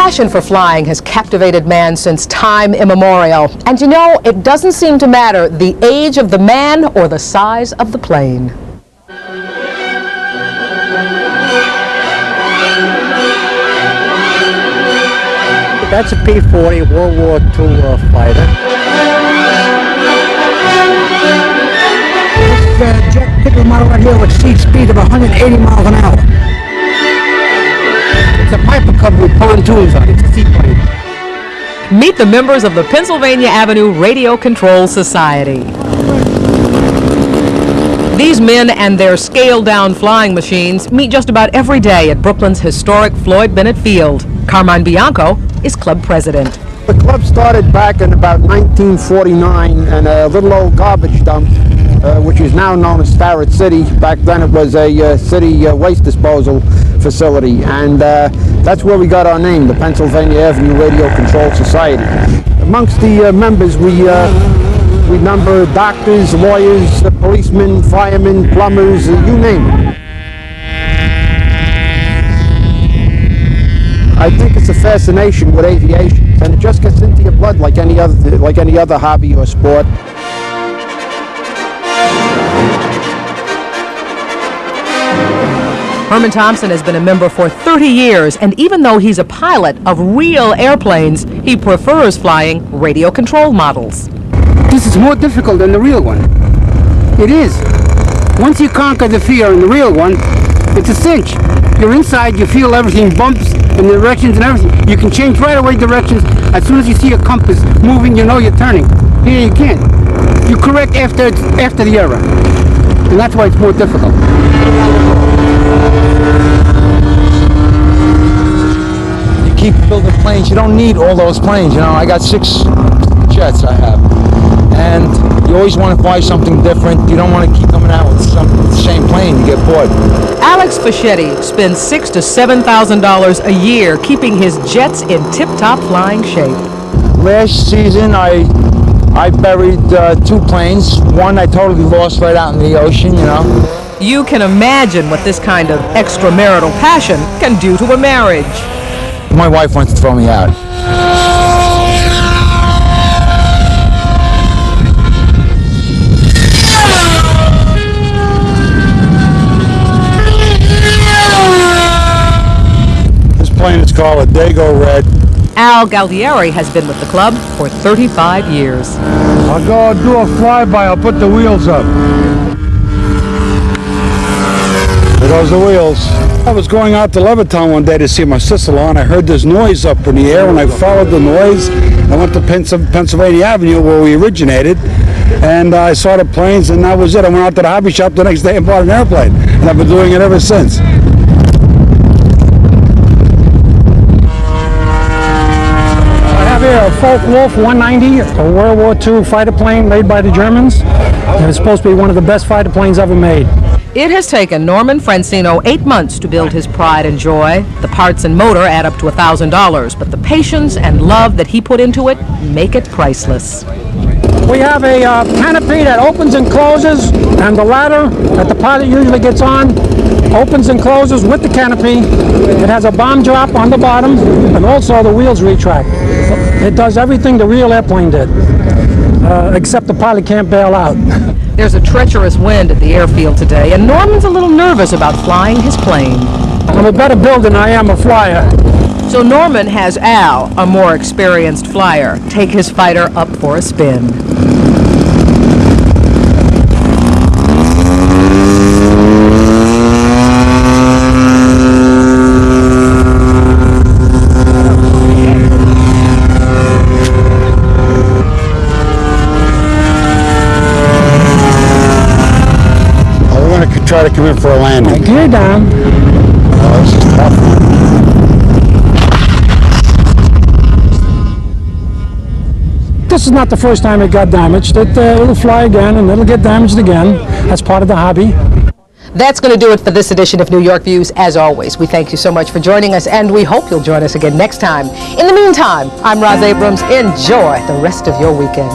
passion for flying has captivated man since time immemorial. And you know, it doesn't seem to matter the age of the man or the size of the plane. That's a P-40, World War II fighter. This jet particular model right here with seat speed of 180 miles an hour. It's a Piper Cub with pontoons on it. It's a seaplane. Meet the members of the Pennsylvania Avenue Radio Control Society. These men and their scaled-down flying machines meet just about every day at Brooklyn's historic Floyd Bennett Field. Carmine Bianco is club president. The club started back in about 1949 in a little old garbage dump, which is now known as Starrett City. Back then it was a city waste disposal facility, and that's where we got our name, the Pennsylvania Avenue Radio Control Society. Amongst the members, we number doctors, lawyers, policemen, firemen, plumbers, you name it. I think it's a fascination with aviation, and it just gets into your blood like any other hobby or sport. Herman Thompson has been a member for 30 years, and even though he's a pilot of real airplanes, he prefers flying radio control models. This is more difficult than the real one. It is. Once you conquer the fear in the real one, it's a cinch. You're inside, you feel everything, bumps and directions and everything. You can change right away directions. As soon as you see a compass moving, you know you're turning. Here you can't. You correct after the error. And that's why it's more difficult. You keep building planes. You don't need all those planes. You know, I got 6 jets I have. And you always want to fly something different. You don't want to keep coming out with the same plane. You get bored. Alex Fischetti spends $6,000 to $7,000 a year keeping his jets in tip-top flying shape. Last season, I buried 2 planes. One I totally lost right out in the ocean, you know. You can imagine what this kind of extramarital passion can do to a marriage. My wife wants to throw me out. Plane is called a Dago Red. Al Galdieri has been with the club for 35 years. I'll go do a flyby, I'll put the wheels up. There goes the wheels. I was going out to Levittown one day to see my sister-in-law, and I heard this noise up in the air, and I followed the noise. I went to Pennsylvania Avenue where we originated, and I saw the planes, and that was it. I went out to the hobby shop the next day and bought an airplane, and I've been doing it ever since. A Focke-Wulf 190, a World War II fighter plane made by the Germans, and it's supposed to be one of the best fighter planes ever made. It has taken Norman Francino 8 months to build his pride and joy. The parts and motor add up to $1,000, but the patience and love that he put into it make it priceless. We have a canopy that opens and closes, and the ladder that the pilot usually gets on opens and closes with the canopy. It has a bomb drop on the bottom, and also the wheels retract. It does everything the real airplane did, except the pilot can't bail out. There's a treacherous wind at the airfield today, and Norman's a little nervous about flying his plane. I'm a better builder than I am a flyer. So Norman has Al, a more experienced flyer, take his fighter up for a spin. Try to come in for a landing. Gear down. Oh, this is tough. This is not the first time it got damaged. It'll fly again and it'll get damaged again. That's part of the hobby. That's going to do it for this edition of New York Views. As always, we thank you so much for joining us, and we hope you'll join us again next time. In the meantime, I'm Roz Abrams. Enjoy the rest of your weekend.